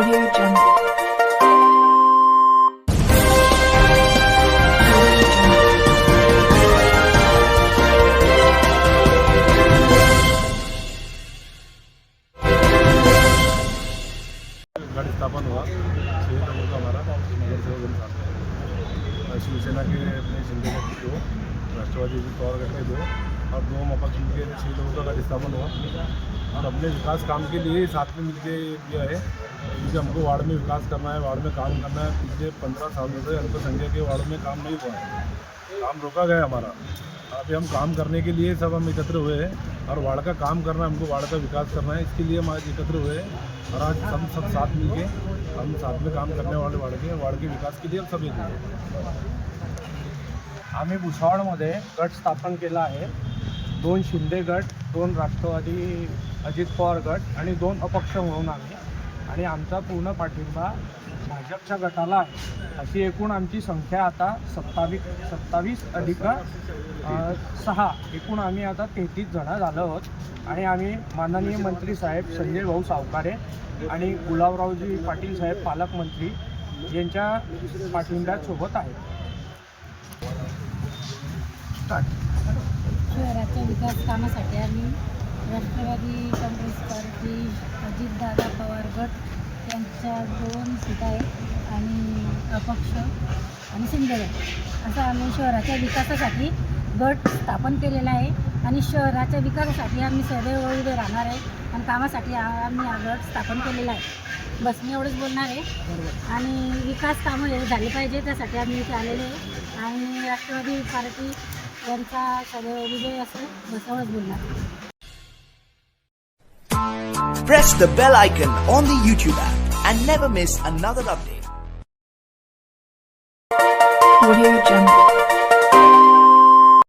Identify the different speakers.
Speaker 1: Audio Jungle.
Speaker 2: गढ़ स्थापन हुआ 6 लोगों का हमारा नगर सेवक साथ है। शिवसेना के अपने शिंदे के 2, राष्ट्रवादी पवार गट के 2 और 2 अपक्ष मिलकर 6 लोगों का गढ़ स्थापन हुआ और अपने विकास काम के लिए साथ में मिलकर किया है। क्योंकि हमको वार्ड में विकास करना है, वार्ड में काम करना है। पिछले 15 सालों से अल्पसंख्यक के वार्ड में काम नहीं हुआ है, काम रोका गया हमारा। अभी हम काम करने के लिए सब हम एकत्र हुए हैं और वार्ड का काम करना है, हमको वार्ड का विकास करना है। इसके लिए हम आज एकत्र हुए हैं और आज हम सब साथ मिलके हम साथ में काम करने वाले वार्ड के विकास के लिए हम सब एक हैं।
Speaker 3: आम्ही भुसावळमध्ये गट स्थापन केला आहे। 2 शिंदे गट, 2 राष्ट्रवादी अजित पवार गट आणि 2 अपक्ष म्हणून आम्ही आणि आमचा पूर्ण पाठिंबा भाजपच्या गटाला आहे। अशी एकूण आमची संख्या आता 27 अधिक 6 एकूण आम्ही आता 33 जण झालो आहोत आणि आम्ही माननीय मंत्री साहेब संजय भाऊ सावकारे आणि गुलाबरावजी पाटील साहेब पालकमंत्री यांच्या पाठिंब्यात सोबत आहेत।
Speaker 4: शहराच्या विकास कामासाठी आम्ही राष्ट्रवादी काँग्रेस पार्टी अजितदादा पवार गट त्यांच्या 2 सीट आहेत आणि अपक्ष आणि शिंदे गट असं आम्ही शहराच्या विकासासाठी गट स्थापन केलेला आहे आणि शहराच्या विकासासाठी आम्ही सदैव उभे राहणार आहे आणि कामासाठी आम्ही हा गट स्थापन केलेला आहे। बस मी एवढंच बोलणार आहे आणि विकास कामं हे झाले पाहिजे त्यासाठी आम्ही इथे आलेले आहे आणि राष्ट्रवादी पार्टी यांचा सदैव विजय असो बस एवढंच बोलणार।
Speaker 5: Press the bell icon on the YouTube app and never miss another update.
Speaker 1: Audio Jungle.